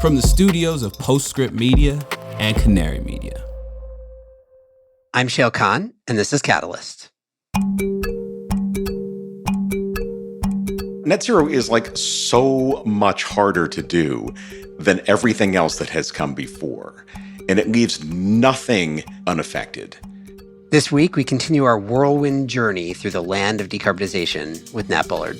From the studios of Postscript Media and Canary Media. I'm Shayle Khan, and this is Catalyst. Net zero is like so much harder to do than everything else that has come before, and it leaves nothing unaffected. This week, we continue our whirlwind journey through the land of decarbonization with Nat Bullard.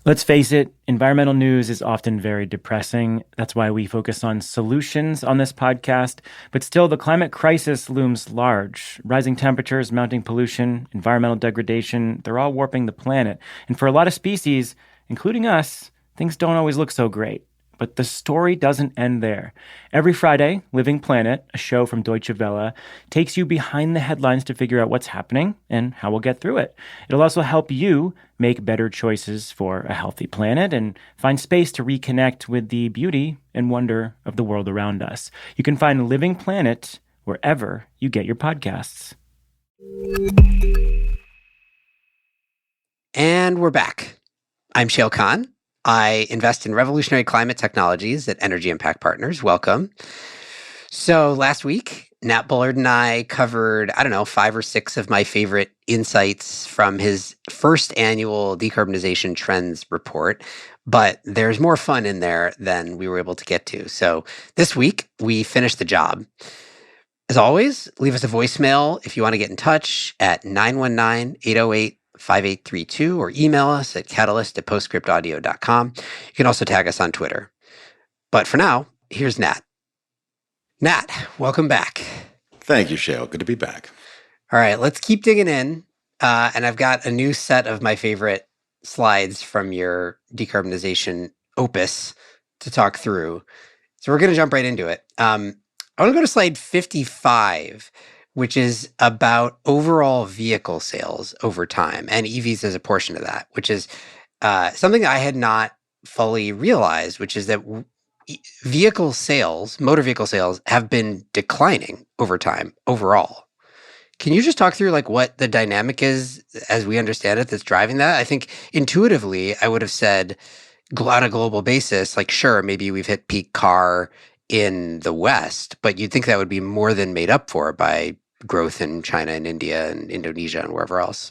Let's face it, environmental news is often very depressing. That's why we focus on solutions on this podcast. But still, the climate crisis looms large. Rising temperatures, mounting pollution, environmental degradation, they're all warping the planet. And for a lot of species, including us, things don't always look so great. But the story doesn't end there. Every Friday, Living Planet, a show from Deutsche Welle, takes you behind the headlines to figure out what's happening and how we'll get through it. It'll also help you make better choices for a healthy planet and find space to reconnect with the beauty and wonder of the world around us. You can find Living Planet wherever you get your podcasts. And we're back. I'm Shayle Khan. I invest in revolutionary climate technologies at Energy Impact Partners. Welcome. So last week, Nat Bullard and I covered, 5 or 6 of my favorite insights from his first annual decarbonization trends report. But there's more fun in there than we were able to get to. So this week, we finished the job. As always, leave us a voicemail if you want to get in touch at 919-808-5832 or email us at catalyst@postscriptaudio.com. You can also tag us on Twitter. But for now, here's Nat. Nat, welcome back. Thank you, Shayle. Good to be back. All right, let's keep digging in. And I've got a new set of my favorite slides from your decarbonization opus to talk through. So we're going to jump right into it. I want to go to slide 55, which is about overall vehicle sales over time, and EVs as a portion of that, which is something I had not fully realized, which is that motor vehicle sales have been declining over time overall. Can you just talk through what the dynamic is as we understand it that's driving that? I think intuitively, I would have said on a global basis, sure, maybe we've hit peak car in the West, but you'd think that would be more than made up for by growth in China and India and Indonesia and wherever else.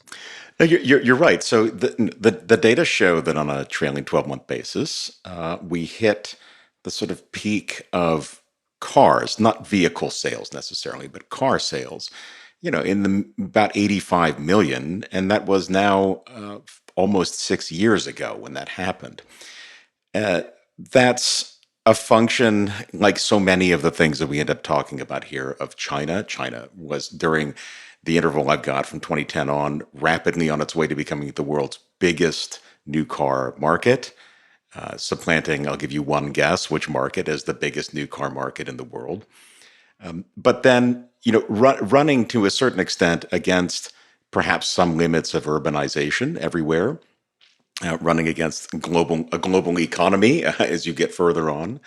No, you're right. So the data show that on a trailing 12-month basis, we hit the sort of peak of cars, not vehicle sales necessarily, but car sales, in about 85 million. And that was now almost 6 years ago when that happened. That's a function, like so many of the things that we end up talking about here, of China. China was, during the interval I've got from 2010 on, rapidly on its way to becoming the world's biggest new car market, supplanting, I'll give you one guess, which market is the biggest new car market in the world. But then, running to a certain extent against perhaps some limits of urbanization everywhere, running against a global economy as you get further on.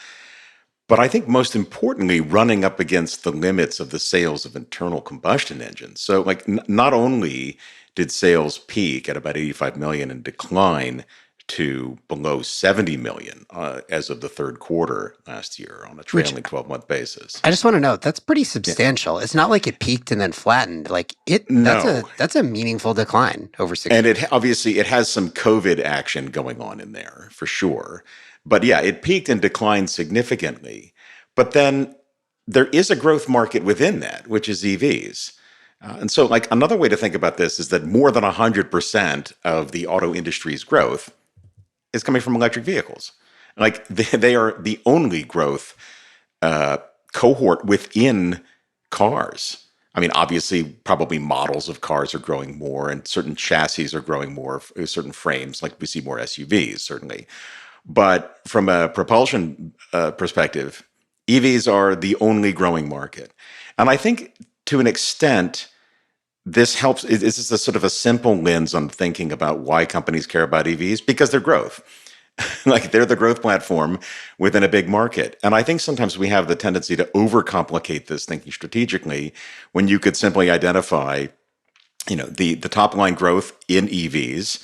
But I think most importantly, running up against the limits of the sales of internal combustion engines. So not only did sales peak at about 85 million and decline to below 70 million as of the third quarter last year on a trailing 12-month basis. I just want to note, that's pretty substantial. Yeah. It's not like it peaked and then flattened. That's a meaningful decline over 6 years. And it has some COVID action going on in there for sure. But yeah, it peaked and declined significantly. But then there is a growth market within that, which is EVs. And so another way to think about this is that more than 100% of the auto industry's growth is coming from electric vehicles. They are the only growth cohort within cars. I mean, obviously, probably models of cars are growing more, and certain chassis are growing more, certain frames, we see more SUVs, certainly. But from a propulsion perspective, EVs are the only growing market. And I think to an extent, this helps. This is a sort of a simple lens on thinking about why companies care about EVs, because they're growth. They're the growth platform within a big market. And I think sometimes we have the tendency to overcomplicate this thinking strategically when you could simply identify the top line growth in EVs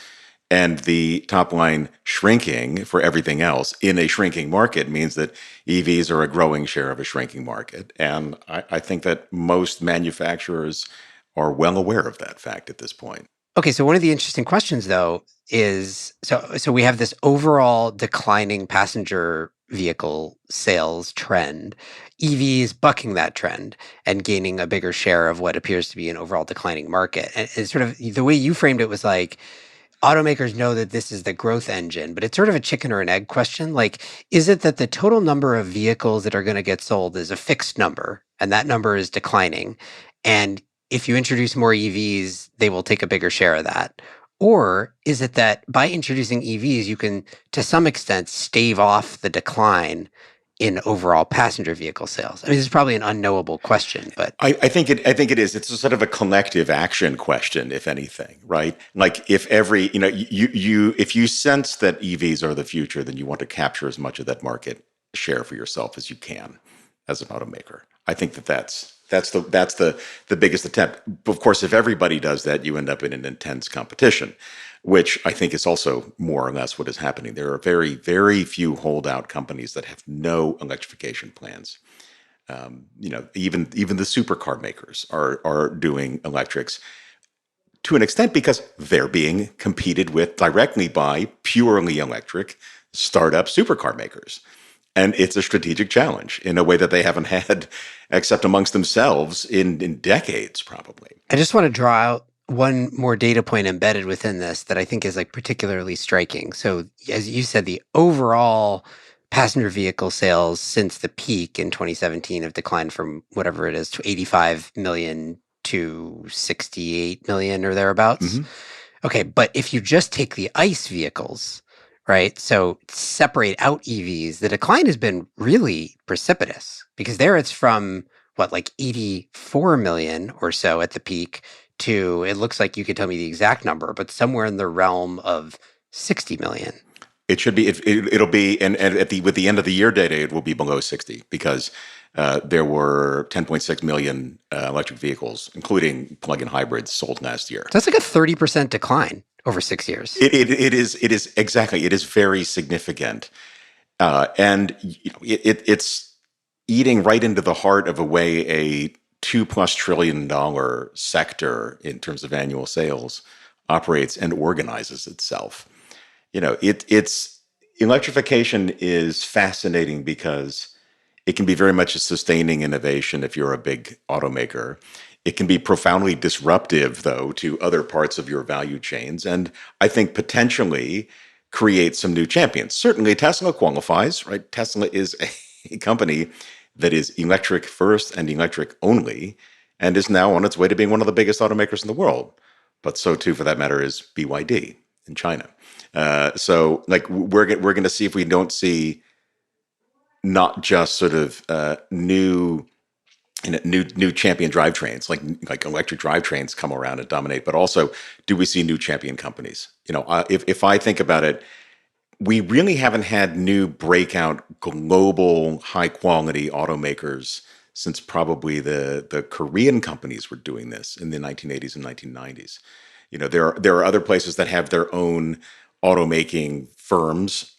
and the top line shrinking for everything else in a shrinking market means that EVs are a growing share of a shrinking market. And I think that most manufacturers are well aware of that fact at this point. Okay, so one of the interesting questions, though, is so we have this overall declining passenger vehicle sales trend. EVs bucking that trend and gaining a bigger share of what appears to be an overall declining market. And it's sort of the way you framed it was like automakers know that this is the growth engine, but it's sort of a chicken or an egg question. Like, is it that the total number of vehicles that are going to get sold is a fixed number and that number is declining? And if you introduce more EVs, they will take a bigger share of that. Or is it that by introducing EVs, you can, to some extent, stave off the decline in overall passenger vehicle sales? I mean, this is probably an unknowable question, but I think it is. It's a sort of a collective action question, if anything, right? Like if every, if you sense that EVs are the future, then you want to capture as much of that market share for yourself as you can as an automaker. I think that's the biggest attempt. Of course, if everybody does that, you end up in an intense competition, which I think is also more or less what is happening. There are very, very few holdout companies that have no electrification plans. Even the supercar makers are doing electrics to an extent because they're being competed with directly by purely electric startup supercar makers. And it's a strategic challenge in a way that they haven't had except amongst themselves in decades, probably. I just want to draw out one more data point embedded within this that I think is like particularly striking. So as you said, the overall passenger vehicle sales since the peak in 2017 have declined from whatever it is to 85 million to 68 million or thereabouts. Mm-hmm. Okay, but if you just take the ICE vehicles, right? So separate out EVs, the decline has been really precipitous because there it's from what, like 84 million or so at the peak to, it looks like you could tell me the exact number, but somewhere in the realm of 60 million. It should be. It'll be, and with the end of the year data, it will be below 60 because there were 10.6 million electric vehicles, including plug-in hybrids, sold last year. That's like a 30% decline over 6 years. It is exactly. It is very significant, and it's eating right into the heart of a way a $2+ trillion sector in terms of annual sales operates and organizes itself. It's electrification is fascinating because it can be very much a sustaining innovation if you're a big automaker. It can be profoundly disruptive, though, to other parts of your value chains, and I think potentially create some new champions. Certainly, Tesla qualifies, right? Tesla is a company that is electric first and electric only, and is now on its way to being one of the biggest automakers in the world. But so too, for that matter, is BYD in China. So, like, we're going to see if we don't see not just sort of new champion drivetrains, like electric drivetrains come around and dominate, but also do we see new champion companies? If I think about it, we really haven't had new breakout global high quality automakers since probably the Korean companies were doing this in the 1980s and 1990s. There are other places that have their own automaking firms.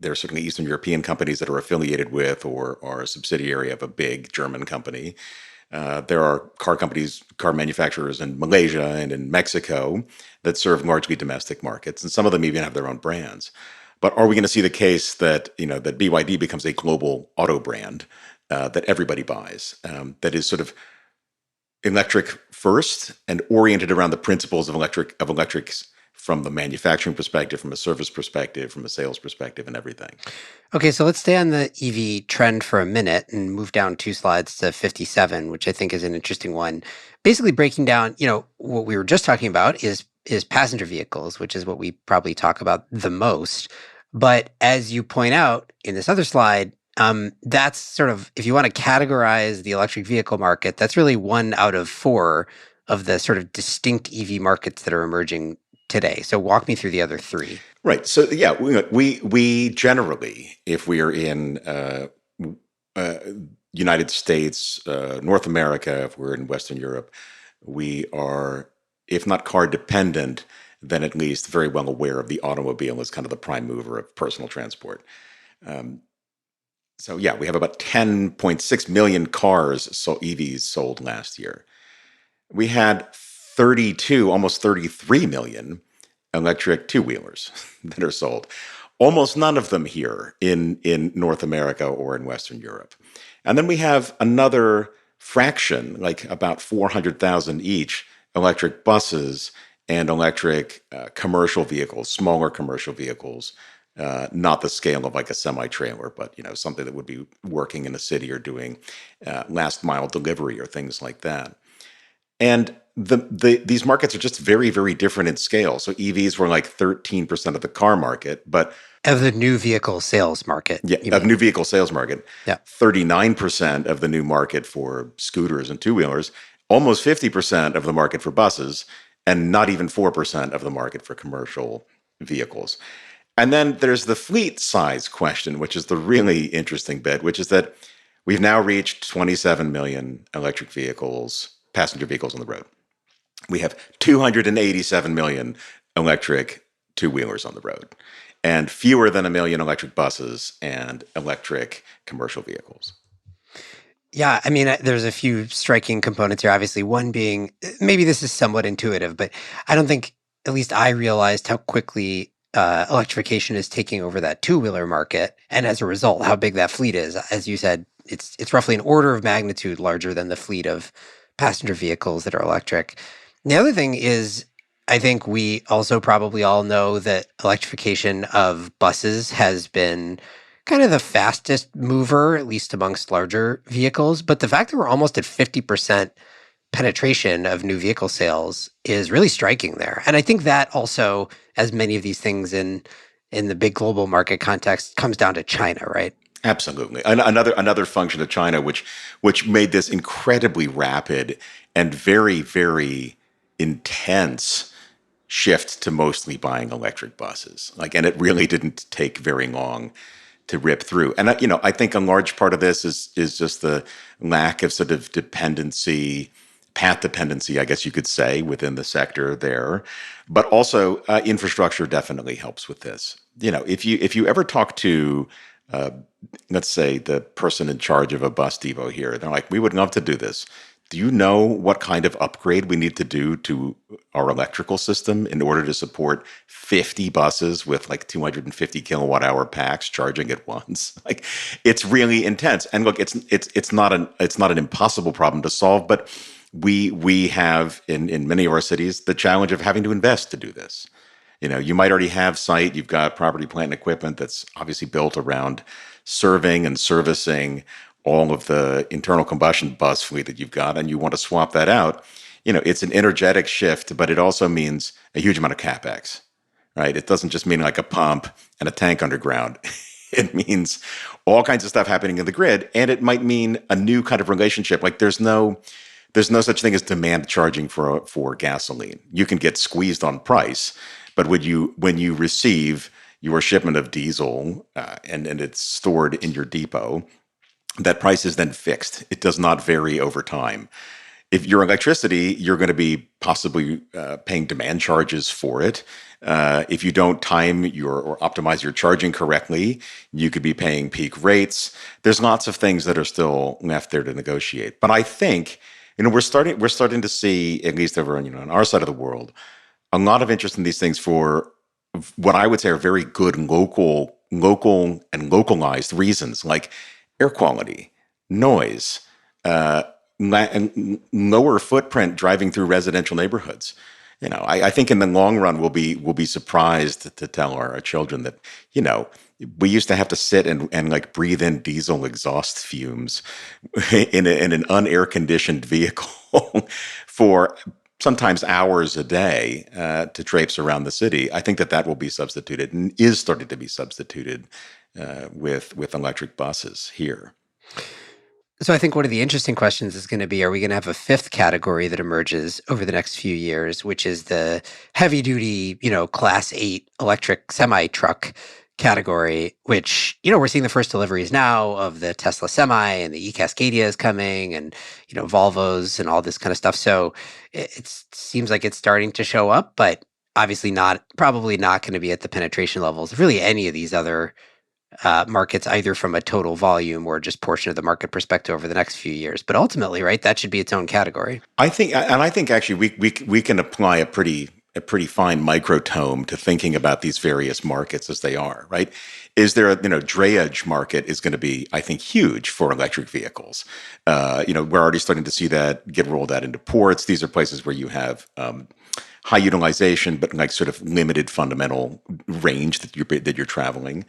There are certainly Eastern European companies that are affiliated with or are a subsidiary of a big German company. There are car manufacturers in Malaysia and in Mexico that serve largely domestic markets, and some of them even have their own brands. But are we going to see the case that that BYD becomes a global auto brand that everybody buys, that is sort of electric first and oriented around the principles of electrics from the manufacturing perspective, from a service perspective, from a sales perspective, and everything? Okay, so let's stay on the EV trend for a minute and move down 2 slides to 57, which I think is an interesting one. Basically breaking down, what we were just talking about is passenger vehicles, which is what we probably talk about the most. But as you point out in this other slide, that's sort of, if you want to categorize the electric vehicle market, that's really 1 out of 4 of the sort of distinct EV markets that are emerging today. So walk me through the other 3. Right. So yeah, we generally, if we are in United States, North America, if we're in Western Europe, we are if not car dependent, then at least very well aware of the automobile as kind of the prime mover of personal transport. So yeah, we have about 10.6 million cars, so EVs sold last year. We had 32, almost 33 million electric two-wheelers that are sold. Almost none of them here in North America or in Western Europe. And then we have another fraction, like about 400,000 each, electric buses and electric commercial vehicles, smaller commercial vehicles, not the scale of like a semi-trailer, but something that would be working in a city or doing last mile delivery or things like that. And these markets are just very, very different in scale. So EVs were like 13% of the car market, but of the new vehicle sales market. New vehicle sales market. Yeah. 39% of the new market for scooters and two-wheelers, almost 50% of the market for buses, and not even 4% of the market for commercial vehicles. And then there's the fleet size question, which is the really interesting bit, which is that we've now reached 27 million electric vehicles, passenger vehicles on the road. We have 287 million electric two-wheelers on the road, and fewer than 1 million electric buses and electric commercial vehicles. Yeah, I mean, there's a few striking components here. Obviously, one being, maybe this is somewhat intuitive, but I don't think, at least I realized how quickly electrification is taking over that two-wheeler market, and as a result, how big that fleet is. As you said, it's roughly an order of magnitude larger than the fleet of passenger vehicles that are electric. And the other thing is, I think we also probably all know that electrification of buses has been kind of the fastest mover, at least amongst larger vehicles. But the fact that we're almost at 50% penetration of new vehicle sales is really striking there. And I think that also, as many of these things in the big global market context, comes down to China, right? Absolutely. Another function of China, which made this incredibly rapid and very, very intense shift to mostly buying electric buses. And it really didn't take very long to rip through. And I think a large part of this is just the lack of sort of path dependency, I guess you could say, within the sector there. But also infrastructure definitely helps with this. If you ever talk to let's say the person in charge of a bus depot here, they're like, we would love to do this. Do you know what kind of upgrade we need to do to our electrical system in order to support 50 buses with like 250 kilowatt hour packs charging at once? It's really intense. And look, it's not an impossible problem to solve, but we have in many of our cities the challenge of having to invest to do this. You might already have site, you've got property, plant, and equipment that's obviously built around serving and servicing all of the internal combustion bus fleet that you've got, and you want to swap that out. It's an energetic shift, but it also means a huge amount of CapEx, right? It doesn't just mean like a pump and a tank underground. It means all kinds of stuff happening in the grid, and it might mean a new kind of relationship. There's no such thing as demand charging for gasoline. You can get squeezed on price, but when you receive your shipment of diesel and it's stored in your depot, that price is then fixed. It does not vary over time. If your electricity, you're going to be possibly paying demand charges for it. If you don't time or optimize your charging correctly, you could be paying peak rates. There's lots of things that are still left there to negotiate. But I think we're starting to see, at least over on our side of the world, a lot of interest in these things for what I would say are very good local and localized reasons, like air quality, noise, and lower footprint driving through residential neighborhoods. I think in the long run we'll be surprised to tell our children that we used to have to sit and like breathe in diesel exhaust fumes in an unair conditioned vehicle for sometimes hours a day to traipse around the city. I think that will be substituted and is starting to be substituted with electric buses here. So I think one of the interesting questions is going to be, are we going to have a fifth category that emerges over the next few years, which is the heavy duty, Class 8 electric semi-truck category, which, we're seeing the first deliveries now of the Tesla Semi and the e-Cascadia is coming and, Volvos and all this kind of stuff. So it seems like it's starting to show up, but obviously probably not going to be at the penetration levels of really any of these other markets, either from a total volume or just portion of the market perspective over the next few years. But ultimately, right, that should be its own category. I think actually we can apply a pretty fine microtome to thinking about these various markets as they are, right? Is there a drayage market is going to be, I think, huge for electric vehicles. We're already starting to see that get rolled out into ports. These are places where you have high utilization, but like sort of limited fundamental range that you're traveling.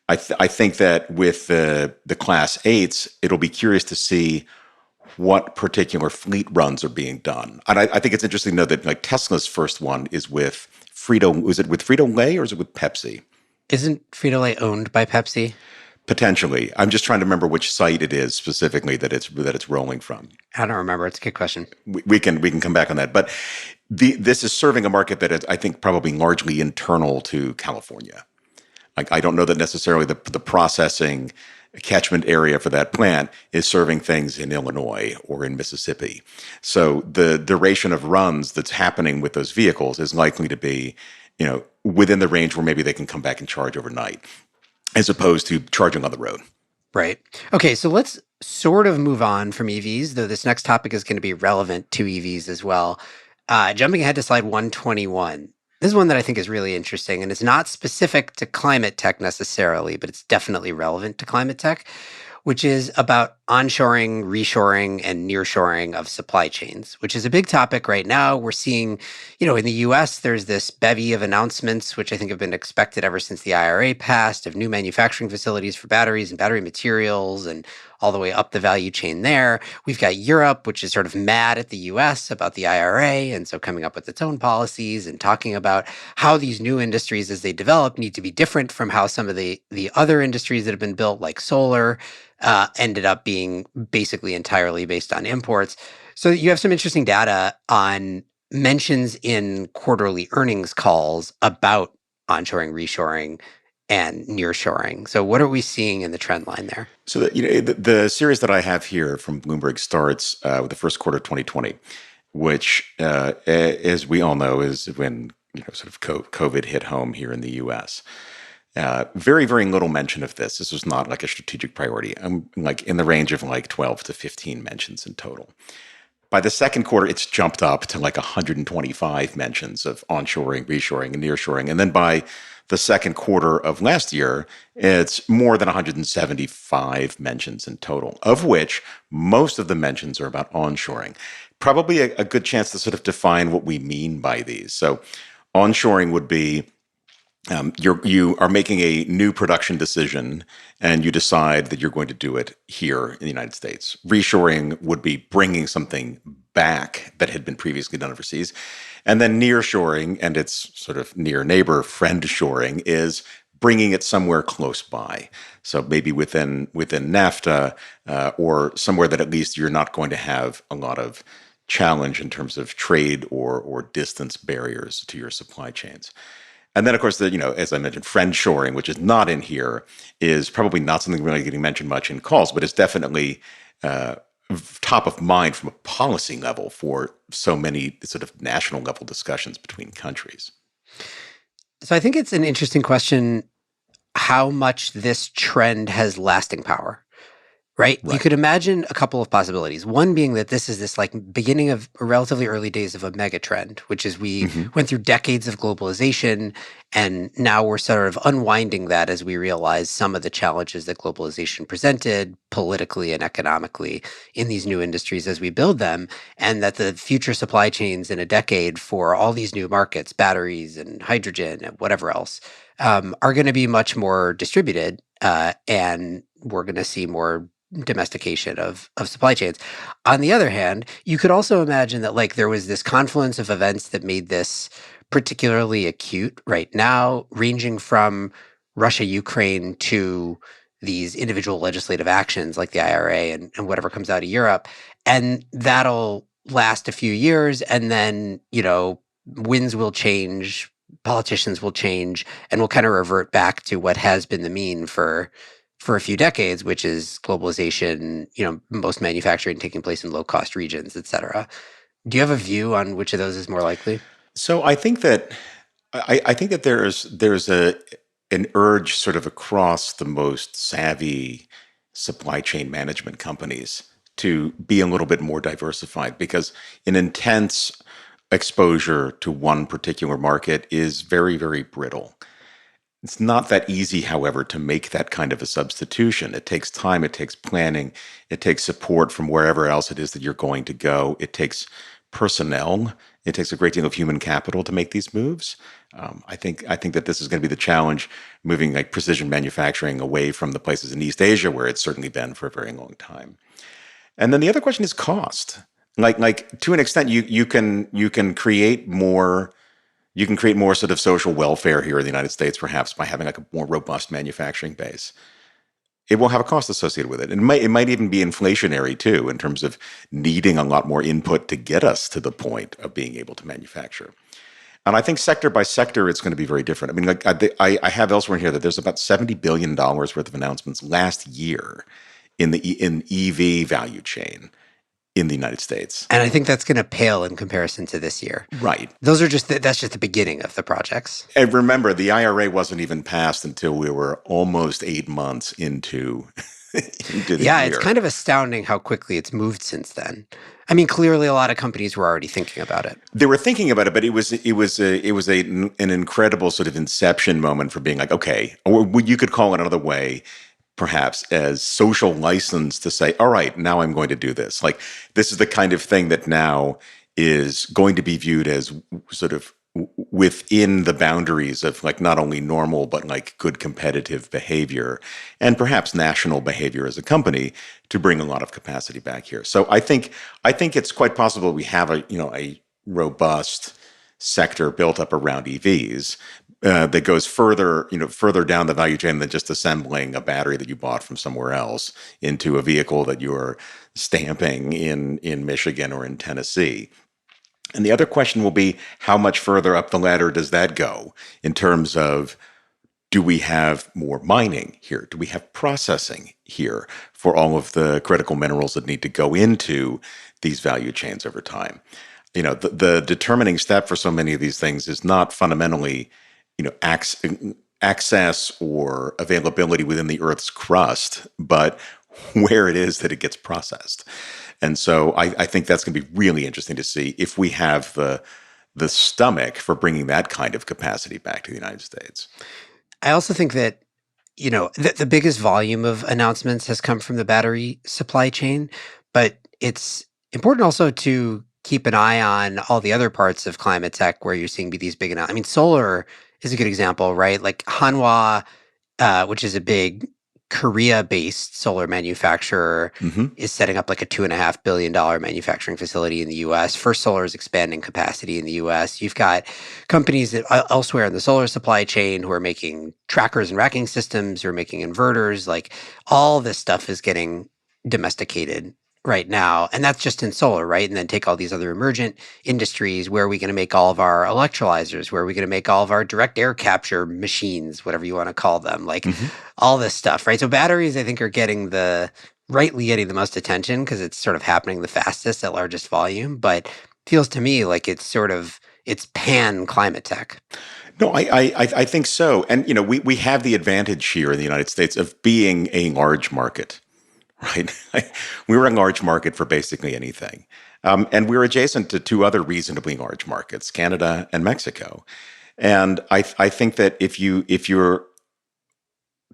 I think that with the Class 8s, it'll be curious to see what particular fleet runs are being done. And I think it's interesting to know that like Tesla's first one is with is it with Frito-Lay or is it with Pepsi? Isn't Frito-Lay owned by Pepsi? Potentially. I'm just trying to remember which site it is specifically that it's rolling from. I don't remember. It's a good question. We can come back on that. But this is serving a market that is, I think, probably largely internal to California. Like, I don't know that necessarily the processing catchment area for that plant is serving things in Illinois or in Mississippi. So the duration of runs that's happening with those vehicles is likely to be, within the range where maybe they can come back and charge overnight, as opposed to charging on the road. Right. Okay, so let's sort of move on from EVs, though this next topic is going to be relevant to EVs as well. Jumping ahead to slide 121. This is one that I think is really interesting, and it's not specific to climate tech necessarily, but it's definitely relevant to climate tech, which is about onshoring, reshoring, and nearshoring of supply chains, which is a big topic right now. We're seeing, in the US, there's this bevy of announcements, which I think have been expected ever since the IRA passed, of new manufacturing facilities for batteries and battery materials and all the way up the value chain there. We've got Europe, which is sort of mad at the US about the IRA, and so coming up with its own policies and talking about how these new industries as they develop need to be different from how some of the other industries that have been built, like solar, ended up being basically entirely based on imports. So you have some interesting data on mentions in quarterly earnings calls about onshoring, reshoring, and nearshoring. So what are we seeing in the trend line there? So the series that I have here from Bloomberg starts with the first quarter of 2020, which, as we all know, is when sort of COVID hit home here in the U.S. Very, very little mention of this. This was not like a strategic priority. I'm like in the range of like 12 to 15 mentions in total. By the second quarter, it's jumped up to like 125 mentions of onshoring, reshoring, and nearshoring. And then by the second quarter of last year, it's more than 175 mentions in total, of which most of the mentions are about onshoring. Probably a good chance to sort of define what we mean by these. So onshoring would be you are making a new production decision and you decide that you're going to do it here in the United States. Reshoring would be bringing something back that had been previously done overseas. And then nearshoring, and its sort of near neighbor friend shoring, is bringing it somewhere close by. So maybe within NAFTA or somewhere that at least you're not going to have a lot of challenge in terms of trade or distance barriers to your supply chains. And then, of course, as I mentioned, friend shoring, which is not in here, is probably not something really getting mentioned much in calls, but it's definitely top of mind from a policy level for so many sort of national level discussions between countries. So I think it's an interesting question how much this trend has lasting power. Right? You could imagine a couple of possibilities. One being that this is this like beginning of relatively early days of a mega trend, which is we went through decades of globalization, and now we're sort of unwinding that as we realize some of the challenges that globalization presented politically and economically in these new industries as we build them, and that the future supply chains in a decade for all these new markets, batteries and hydrogen and whatever else, are going to be much more distributed, and we're going to see more domestication of supply chains. On the other hand, you could also imagine that like there was this confluence of events that made this particularly acute right now, ranging from Russia, Ukraine to these individual legislative actions like the IRA and whatever comes out of Europe. And that'll last a few years, and then, winds will change, politicians will change, and we'll kind of revert back to what has been the mean for a few decades, which is globalization, most manufacturing taking place in low-cost regions, et cetera. Do you have a view on which of those is more likely? So I think that there's an urge sort of across the most savvy supply chain management companies to be a little bit more diversified, because an intense exposure to one particular market is very, very brittle. It's not that easy, however, to make that kind of a substitution. It takes time, it takes planning, it takes support from wherever else it is that you're going to go. It takes personnel. It takes a great deal of human capital to make these moves. I think that this is going to be the challenge, moving like precision manufacturing away from the places in East Asia where it's certainly been for a very long time. And then the other question is cost. Like to an extent, you can create more. You can create more sort of social welfare here in the United States, perhaps by having like a more robust manufacturing base. It will have a cost associated with it. And it might even be inflationary too, in terms of needing a lot more input to get us to the point of being able to manufacture. And I think sector by sector, it's going to be very different. I mean, like I have elsewhere in here that there's about $70 billion worth of announcements last year in EV value chain in the United States. And I think that's going to pale in comparison to this year. Right. Those are that's just the beginning of the projects. And remember, the IRA wasn't even passed until we were almost 8 months into the year. It's kind of astounding how quickly it's moved since then. I mean, clearly a lot of companies were already thinking about it. They were thinking about it, but it was an incredible sort of inception moment for being like, okay, or you could call it another way, perhaps, as social license to say, all right, now I'm going to do this. Like, this is the kind of thing that now is going to be viewed as sort of within the boundaries of like not only normal, but like good competitive behavior and perhaps national behavior as a company to bring a lot of capacity back here. So I think it's quite possible we have a robust sector built up around EVs, that goes further down the value chain than just assembling a battery that you bought from somewhere else into a vehicle that you're stamping in Michigan or in Tennessee. And the other question will be, how much further up the ladder does that go in terms of, do we have more mining here? Do we have processing here for all of the critical minerals that need to go into these value chains over time? The determining step for so many of these things is not fundamentally access or availability within the Earth's crust, but where it is that it gets processed. And so I think that's going to be really interesting to see if we have the stomach for bringing that kind of capacity back to the United States. I also think that, the biggest volume of announcements has come from the battery supply chain, but it's important also to keep an eye on all the other parts of climate tech where you're seeing these big announcements. I mean, solar is a good example, right? Like Hanwha, which is a big Korea-based solar manufacturer, is setting up like a $2.5 billion manufacturing facility in the U.S. First Solar is expanding capacity in the U.S. You've got companies that elsewhere in the solar supply chain who are making trackers and racking systems, who are making inverters. Like, all this stuff is getting domesticated right now. And that's just in solar, right? And then take all these other emergent industries. Where are we going to make all of our electrolyzers? Where are we going to make all of our direct air capture machines, whatever you want to call them? Like, all this stuff, right? So batteries, I think, are rightly getting the most attention because it's sort of happening the fastest at largest volume. But feels to me like it's pan climate tech. No, I think so. And, we have the advantage here in the United States of being a large market. Right. We were a large market for basically anything. And we're adjacent to two other reasonably large markets, Canada and Mexico. And I think that if you're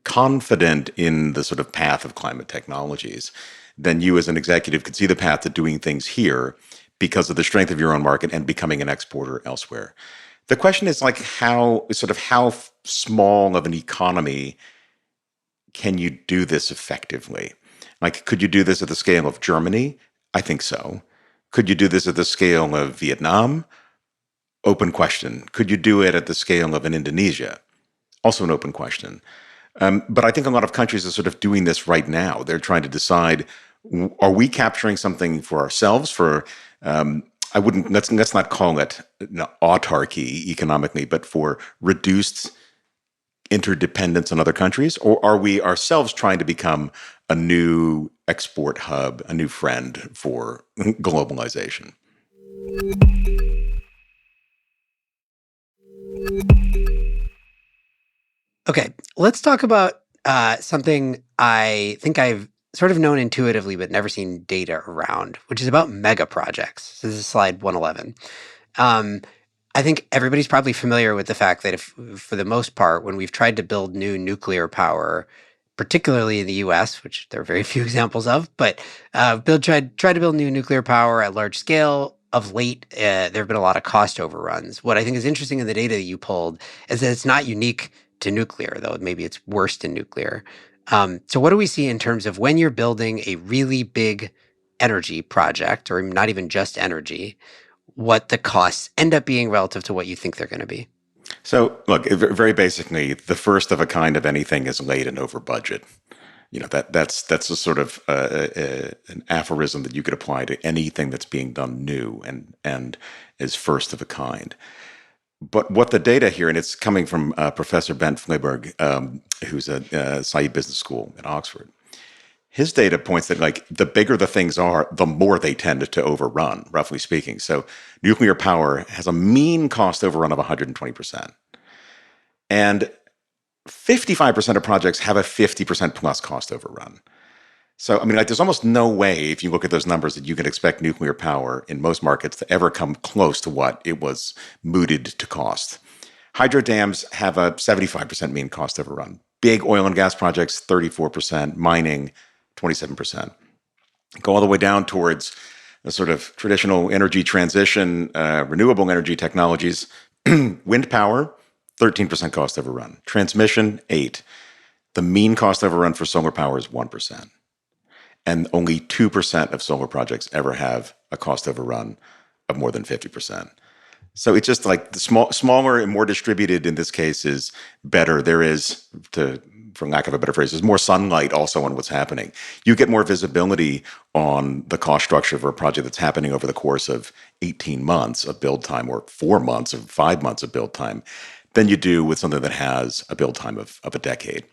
confident in the sort of path of climate technologies, then you as an executive could see the path to doing things here because of the strength of your own market and becoming an exporter elsewhere. The question is like how small of an economy can you do this effectively? Like, could you do this at the scale of Germany? I think so. Could you do this at the scale of Vietnam? Open question. Could you do it at the scale of an Indonesia? Also an open question. But I think a lot of countries are sort of doing this right now. They're trying to decide, are we capturing something for ourselves, for I wouldn't, let's not call it autarky economically, but for reduced interdependence on other countries? Or are we ourselves trying to become a new export hub, a new friend for globalization? Okay, let's talk about something I think I've sort of known intuitively but never seen data around, which is about mega projects. So this is slide 111. I think everybody's probably familiar with the fact that if, for the most part, when we've tried to build new nuclear power, particularly in the U.S., which there are very few examples of, but tried to build new nuclear power at large scale. Of late, there have been a lot of cost overruns. What I think is interesting in the data that you pulled is that it's not unique to nuclear, though maybe it's worse in nuclear. So what do we see in terms of when you're building a really big energy project, or not even just energy, what the costs end up being relative to what you think they're going to be? So, look, very basically, the first of a kind of anything is late and over budget. That's a sort of an aphorism that you could apply to anything that's being done new and is first of a kind. But what the data here, and it's coming from Professor Ben Flyberg, who's at Saïd Business School at Oxford. His data points that like the bigger the things are, the more they tend to overrun, roughly speaking. So nuclear power has a mean cost overrun of 120%. And 55% of projects have a 50% plus cost overrun. So, I mean, like, there's almost no way, if you look at those numbers, that you can expect nuclear power in most markets to ever come close to what it was mooted to cost. Hydro dams have a 75% mean cost overrun. Big oil and gas projects, 34%. Mining, 27%. Go all the way down towards the sort of traditional energy transition, renewable energy technologies. Wind power, 13% cost overrun. Transmission, 8%. The mean cost overrun for solar power is 1%. And only 2% of solar projects ever have a cost overrun of more than 50%. So it's just like the smaller and more distributed in this case is better. There is, for lack of a better phrase, there's more sunlight also on what's happening. You get more visibility on the cost structure for a project that's happening over the course of 18 months of build time, or 4 months or 5 months of build time, than you do with something that has a build time of a decade.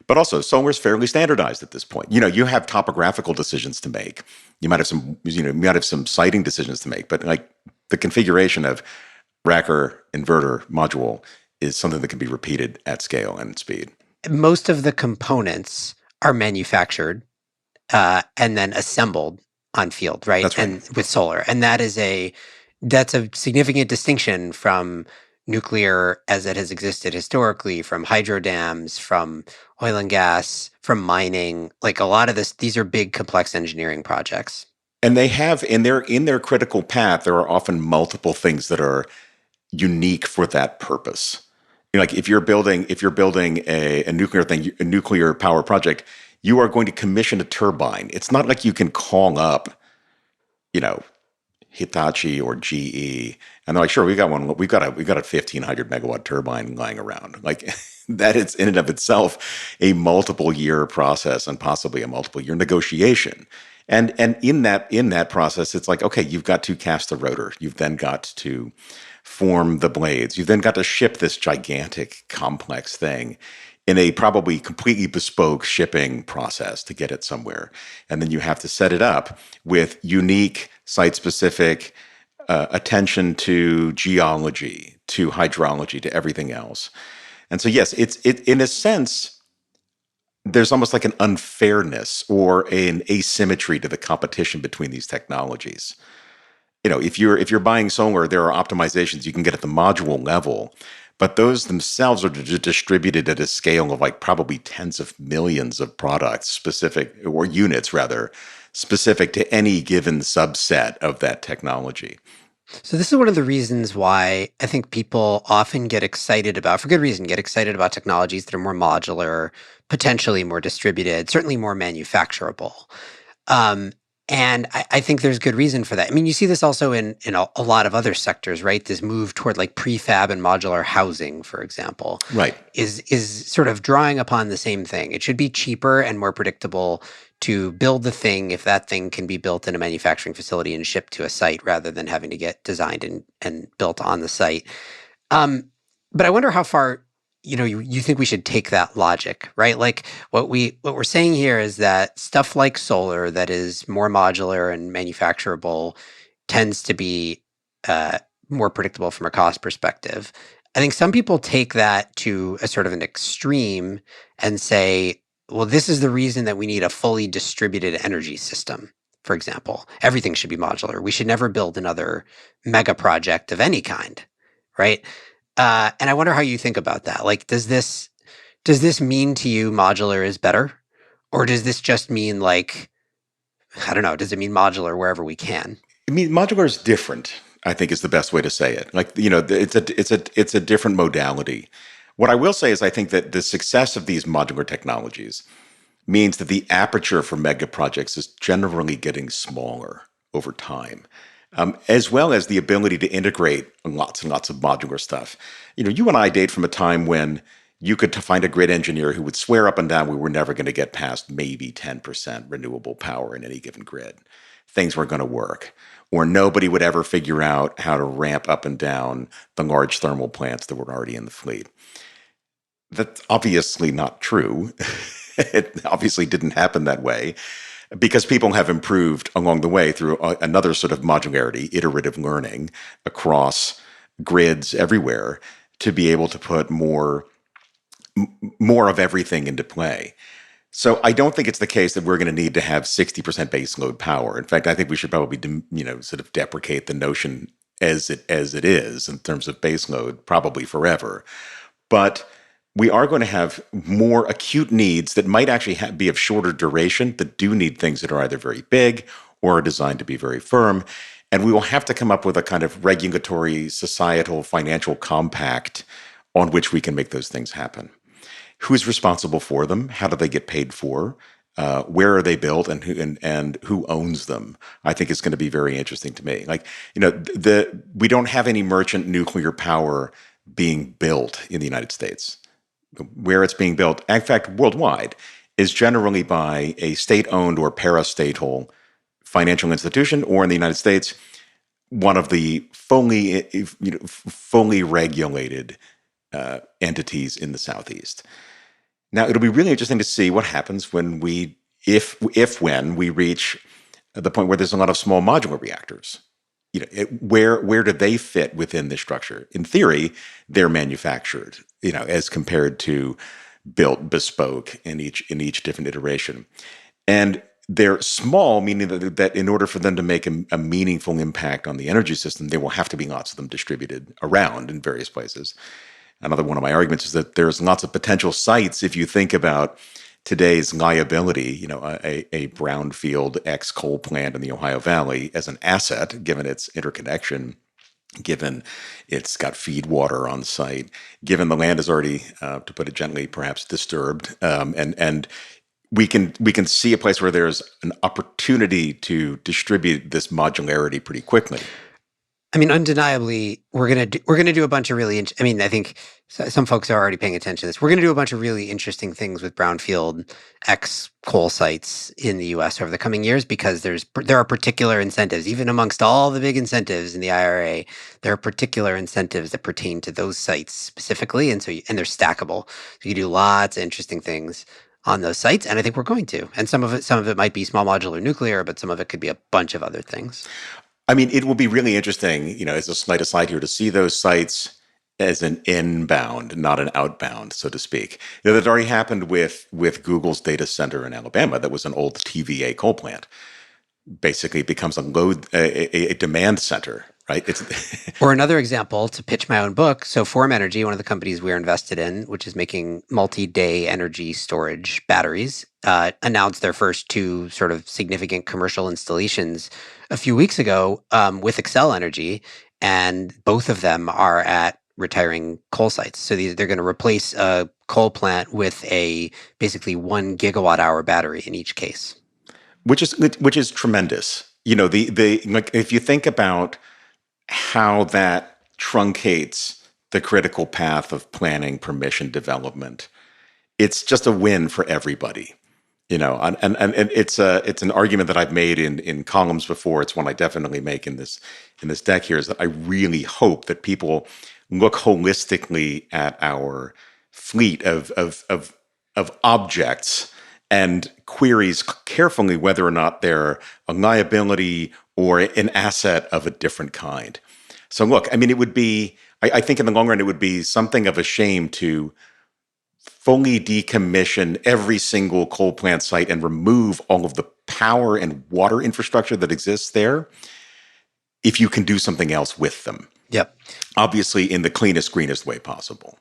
But also, solar is fairly standardized at this point. You have topographical decisions to make. You might have some siting decisions to make, but like the configuration of racker, inverter, module is something that can be repeated at scale and speed. Most of the components are manufactured and then assembled on field, right? That's right. And with solar, and that's a significant distinction from nuclear as it has existed historically, from hydro dams, from oil and gas, from mining. Like a lot of these are big, complex engineering projects. And they have in their critical path, there are often multiple things that are unique for that purpose. Like if you're building a nuclear power project, you are going to commission a turbine. It's not like you can call up, Hitachi or GE, and they're like, sure, we got one. We've got a 1,500 megawatt turbine lying around. Like that is in and of itself a multiple year process and possibly a multiple year negotiation. And in that process, it's like, okay, you've got to cast the rotor. You've then got to form the blades. You've then got to ship this gigantic, complex thing in a probably completely bespoke shipping process to get it somewhere. And then you have to set it up with unique site-specific attention to geology, to hydrology, to everything else. And so, yes, it in a sense, there's almost like an unfairness or an asymmetry to the competition between these technologies. If you're buying solar, there are optimizations you can get at the module level, but those themselves are distributed at a scale of like probably tens of millions of products, units specific to any given subset of that technology. So this is one of the reasons why I think people often get excited about, for good reason, technologies that are more modular, potentially more distributed, certainly more manufacturable. And I think there's good reason for that. I mean, you see this also in a lot of other sectors, right? This move toward like prefab and modular housing, for example, right, is sort of drawing upon the same thing. It should be cheaper and more predictable to build the thing if that thing can be built in a manufacturing facility and shipped to a site rather than having to get designed and built on the site. But I wonder how far you think we should take that logic, right? Like what we're saying here is that stuff like solar that is more modular and manufacturable tends to be more predictable from a cost perspective. I think some people take that to a sort of an extreme and say, well, this is the reason that we need a fully distributed energy system. For example, everything should be modular. We should never build another mega project of any kind, right? And I wonder how you think about that. Like, does this mean to you modular is better, or does this just mean like, I don't know? Does it mean modular wherever we can? I mean, modular is different, I think is the best way to say it. Like, it's a different modality. What I will say is I think that the success of these modular technologies means that the aperture for mega projects is generally getting smaller over time, as well as the ability to integrate lots and lots of modular stuff. You and I date from a time when you could find a grid engineer who would swear up and down we were never going to get past maybe 10% renewable power in any given grid. Things weren't going to work. Or nobody would ever figure out how to ramp up and down the large thermal plants that were already in the fleet. That's obviously not true. It obviously didn't happen that way because people have improved along the way through another sort of modularity, iterative learning across grids everywhere to be able to put more of everything into play. So I don't think it's the case that we're going to need to have 60% baseload power. In fact, I think we should probably, sort of deprecate the notion as it is in terms of baseload, probably forever. But we are going to have more acute needs that might actually be of shorter duration, that do need things that are either very big or are designed to be very firm. And we will have to come up with a kind of regulatory, societal, financial compact on which we can make those things happen. Who's responsible for them? How do they get paid for? Where are they built, and who owns them? I think is going to be very interesting to me. Like, we don't have any merchant nuclear power being built in the United States. Where it's being built, in fact, worldwide, is generally by a state-owned or parastatal financial institution, or in the United States, one of the fully regulated entities in the Southeast. Now, it'll be really interesting to see what happens when when we reach the point where there's a lot of small modular reactors. Where do they fit within this structure? In theory, they're manufactured, as compared to built bespoke in each different iteration. And they're small, meaning that in order for them to make a meaningful impact on the energy system, there will have to be lots of them distributed around in various places. Another one of my arguments is that there's lots of potential sites if you think about today's liability, a brownfield ex-coal plant in the Ohio Valley as an asset, given its interconnection, given it's got feed water on site, given the land is already, to put it gently, perhaps disturbed, and we can see a place where there's an opportunity to distribute this modularity pretty quickly. I mean, undeniably, we're gonna do a bunch of really. I think some folks are already paying attention to this. We're gonna do a bunch of really interesting things with brownfield ex-coal sites in the U.S. over the coming years because there are particular incentives, even amongst all the big incentives in the IRA. There are particular incentives that pertain to those sites specifically, and they're stackable. So you do lots of interesting things on those sites, and I think we're going to. And some of it might be small modular nuclear, but some of it could be a bunch of other things. I mean, it will be really interesting, as a slight aside here, to see those sites as an inbound, not an outbound, so to speak. That already happened with Google's data center in Alabama. That was an old TVA coal plant. Basically, it becomes a demand center, right? Or another example, to pitch my own book. So Form Energy, one of the companies we're invested in, which is making multi-day energy storage batteries, announced their first two sort of significant commercial installations a few weeks ago with Xcel Energy, and both of them are at retiring coal sites. So they're going to replace a coal plant with a basically 1 gigawatt hour battery in each case, which is tremendous. If you think about how that truncates the critical path of planning, permission, development, it's just a win for everybody. And it's an argument that I've made in columns before. It's one I definitely make in this deck here, is that I really hope that people look holistically at our fleet of objects and queries carefully whether or not they're a liability or an asset of a different kind. So look, I mean, it would be, I think in the long run, it would be something of a shame to fully decommission every single coal plant site and remove all of the power and water infrastructure that exists there if you can do something else with them. Yep. Obviously, in the cleanest, greenest way possible.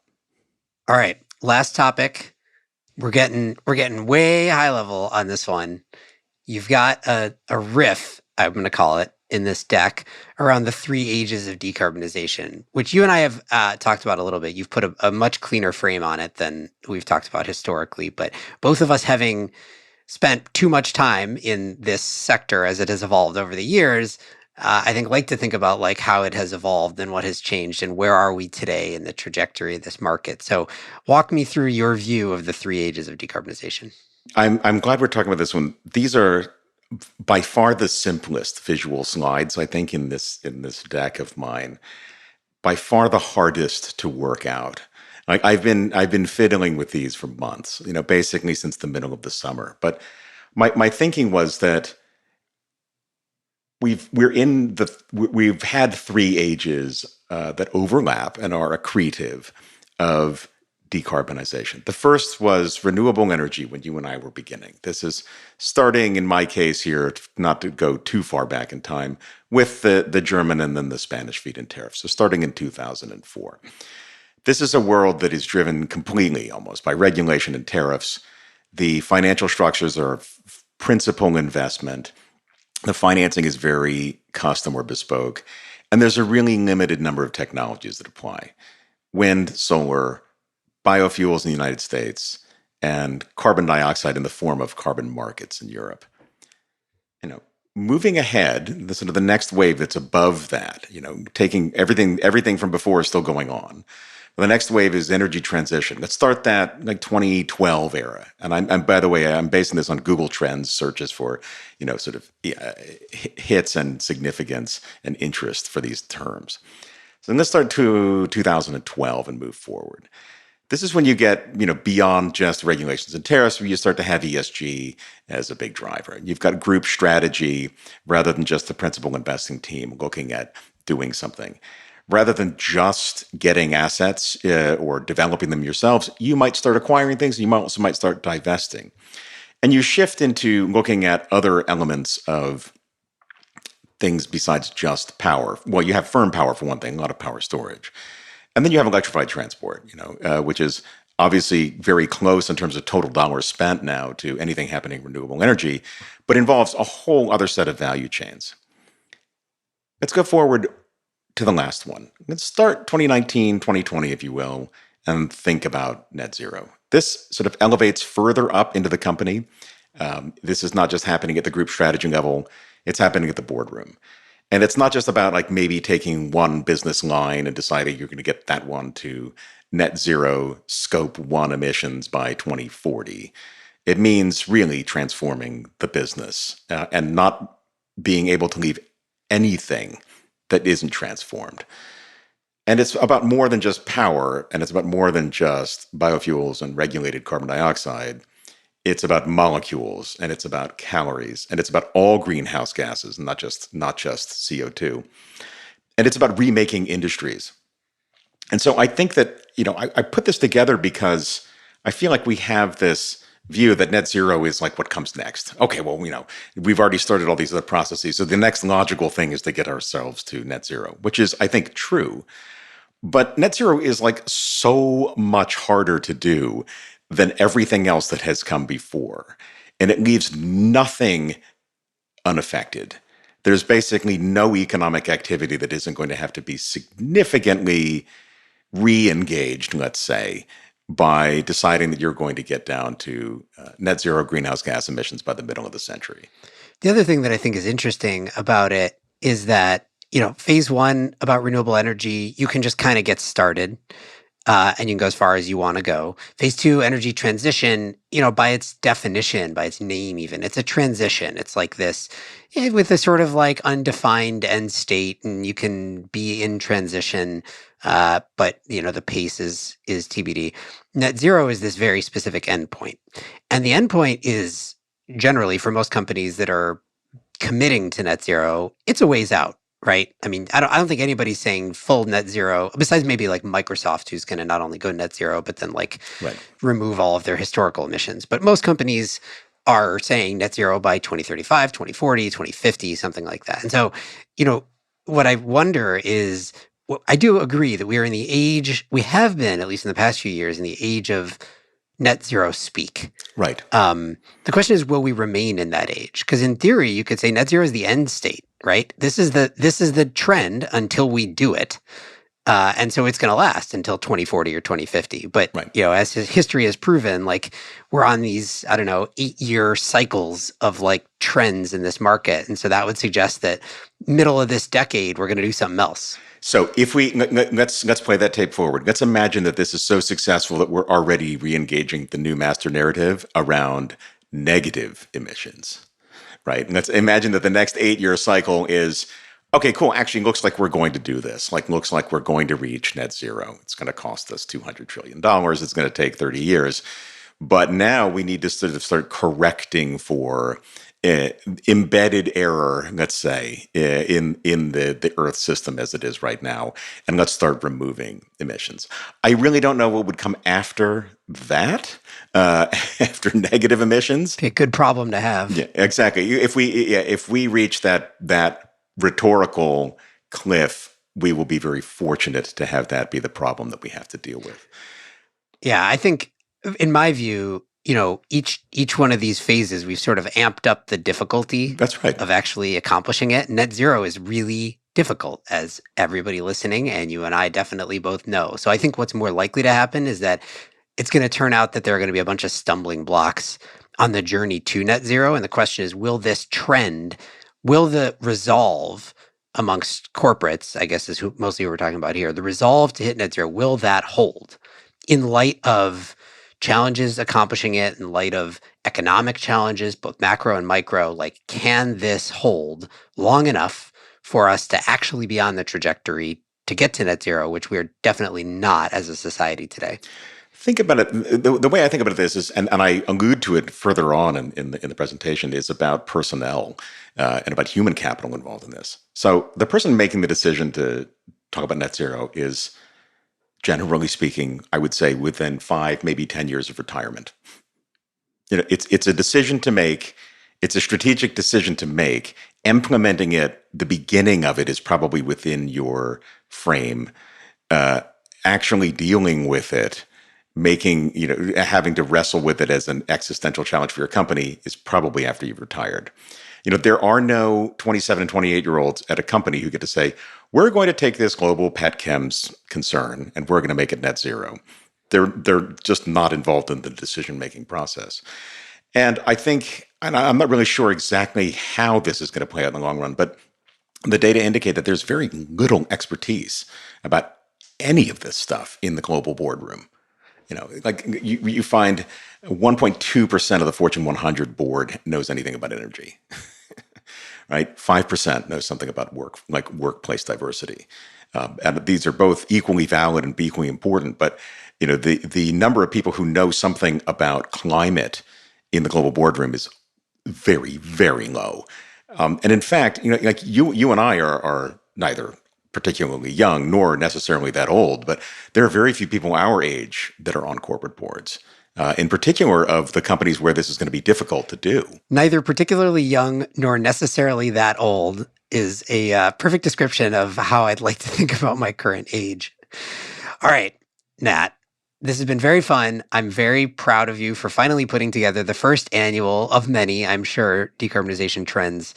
All right. Last topic. We're getting way high level on this one. You've got a riff, I'm going to call it, in this deck around the 3 ages of decarbonization, which you and I have talked about a little bit. You've put a much cleaner frame on it than we've talked about historically, but both of us having spent too much time in this sector as it has evolved over the years, I think like to think about like how it has evolved and what has changed and where are we today in the trajectory of this market. So walk me through your view of the 3 ages of decarbonization. I'm glad we're talking about this one. These are by far the simplest visual slides, I think, in this deck of mine. By far the hardest to work out. Like I've been fiddling with these for months, basically since the middle of the summer. But my thinking was that we've had 3 ages that overlap and are accretive of decarbonization. The first was renewable energy when you and I were beginning. This is starting, in my case here, not to go too far back in time, with the German and then the Spanish feed-in tariffs. So starting in 2004. This is a world that is driven completely almost by regulation and tariffs. The financial structures are principal investment. The financing is very custom or bespoke. And there's a really limited number of technologies that apply. Wind, solar, biofuels in the United States, and carbon dioxide in the form of carbon markets in Europe. Moving ahead, the next wave that's above that, taking everything from before is still going on. The next wave is energy transition. Let's start that like 2012 era. And I'm by the way, I'm basing this on Google Trends searches for, hits and significance and interest for these terms. So let's start to 2012 and move forward. This is when you get, beyond just regulations and tariffs, where you start to have ESG as a big driver. You've got group strategy rather than just the principal investing team looking at doing something. Rather than just getting assets or developing them yourselves, you might start acquiring things. You also might start divesting. And you shift into looking at other elements of things besides just power. Well, you have firm power for one thing, a lot of power storage. And then you have electrified transport, which is obviously very close in terms of total dollars spent now to anything happening in renewable energy, but involves a whole other set of value chains. Let's go forward to the last one. Let's start 2019, 2020, if you will, and think about net zero. This sort of elevates further up into the company. This is not just happening at the group strategy level, it's happening at the boardroom. And it's not just about like maybe taking one business line and deciding you're going to get that one to net zero scope 1 emissions by 2040. It means really transforming the business and not being able to leave anything that isn't transformed. And it's about more than just power, and it's about more than just biofuels and regulated carbon dioxide. It's about molecules, and it's about calories, and it's about all greenhouse gases, not just CO2. And it's about remaking industries. And so I think that, I put this together because I feel like we have this view that net zero is like what comes next. Okay, well, we've already started all these other processes. So the next logical thing is to get ourselves to net zero, which is, I think, true. But net zero is like so much harder to do than everything else that has come before. And it leaves nothing unaffected. There's basically no economic activity that isn't going to have to be significantly re-engaged, let's say, by deciding that you're going to get down to net zero greenhouse gas emissions by the middle of the century. The other thing that I think is interesting about it is that, phase 1 about renewable energy, you can just kind of get started. and you can go as far as you want to go. Phase two, energy transition, by its definition, by its name even, it's a transition. It's like this, with a sort of like undefined end state, and you can be in transition, but the pace is TBD. Net zero is this very specific endpoint, and the endpoint is generally for most companies that are committing to net zero, it's a ways out. Right. I mean, I don't think anybody's saying full net zero, besides maybe like Microsoft, who's going to not only go net zero, but then remove all of their historical emissions. But most companies are saying net zero by 2035, 2040, 2050, something like that. And so, what I wonder is, I do agree that we are in the age, we have been, at least in the past few years, in the age of net zero speak. Right. The question is, will we remain in that age? Because in theory, you could say net zero is the end state. Right. This is the trend until we do it. And so it's going to last until 2040 or 2050. But, as history has proven, we're on these, 8-year cycles of trends in this market. And so that would suggest that middle of this decade, we're going to do something else. So if let's play that tape forward. Let's imagine that this is so successful that we're already re-engaging the new master narrative around negative emissions. Right. And let's imagine that the next 8-year cycle is, okay, cool. Actually, looks like we're going to do this. Looks like we're going to reach net zero. It's going to cost us $200 trillion. It's going to take 30 years. But now we need to sort of start correcting for embedded error, let's say, in the Earth system as it is right now. And let's start removing emissions. I really don't know what would come after that. After negative emissions, be a good problem to have. Yeah, exactly. If we reach that rhetorical cliff, we will be very fortunate to have that be the problem that we have to deal with. Yeah, I think, in my view, each one of these phases, we've sort of amped up the difficulty. That's right. Of actually accomplishing it. Net zero is really difficult, as everybody listening, and you and I definitely both know. So I think what's more likely to happen is that it's going to turn out that there are going to be a bunch of stumbling blocks on the journey to net zero. And the question is, will the resolve amongst corporates, I guess is mostly what we're talking about here, the resolve to hit net zero, will that hold in light of challenges accomplishing it, in light of economic challenges, both macro and micro? Can this hold long enough for us to actually be on the trajectory to get to net zero, which we're definitely not as a society today? Think about it. The way I think about this is, and I allude to it further on in the presentation, is about personnel and about human capital involved in this. So the person making the decision to talk about net zero is, generally speaking, I would say within 5, maybe 10 years of retirement. It's a decision to make. It's a strategic decision to make. Implementing it, the beginning of it is probably within your frame. Actually dealing with it, having to wrestle with it as an existential challenge for your company is probably after you've retired. There are no 27 and 28-year-olds at a company who get to say, we're going to take this global petchems concern and we're going to make it net zero. They're just not involved in the decision-making process. And I think, and I'm not really sure exactly how this is going to play out in the long run, but the data indicate that there's very little expertise about any of this stuff in the global boardroom. You find 1.2% of the Fortune 100 board knows anything about energy, right? 5% knows something about workplace diversity. And these are both equally valid and equally important. But, the number of people who know something about climate in the global boardroom is very, very low. And in fact, you and I are neither particularly young nor necessarily that old, but there are very few people our age that are on corporate boards, in particular of the companies where this is going to be difficult to do. Neither particularly young nor necessarily that old is a perfect description of how I'd like to think about my current age. All right, Nat, this has been very fun. I'm very proud of you for finally putting together the first annual of many, I'm sure, decarbonization trends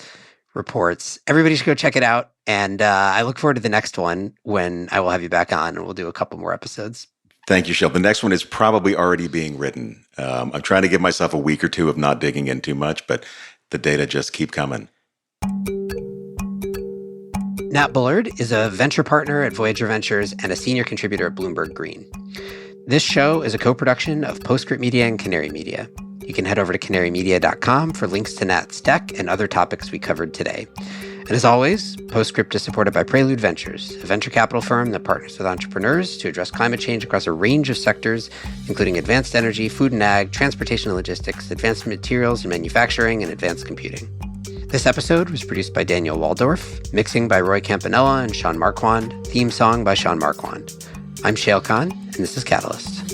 reports. Everybody should go check it out. And I look forward to the next one when I will have you back on and we'll do a couple more episodes. Thank you, Shayle. The next one is probably already being written. I'm trying to give myself a week or two of not digging in too much, but the data just keep coming. Nat Bullard is a venture partner at Voyager Ventures and a senior contributor at BloombergNEF Green. This show is a co-production of Postscript Media and Canary Media. You can head over to canarymedia.com for links to Nat's deck and other topics we covered today. And as always, Postscript is supported by Prelude Ventures, a venture capital firm that partners with entrepreneurs to address climate change across a range of sectors, including advanced energy, food and ag, transportation and logistics, advanced materials and manufacturing, and advanced computing. This episode was produced by Daniel Waldorf, mixing by Roy Campanella and Sean Marquand, theme song by Sean Marquand. I'm Shayle Khan, and this is Catalyst.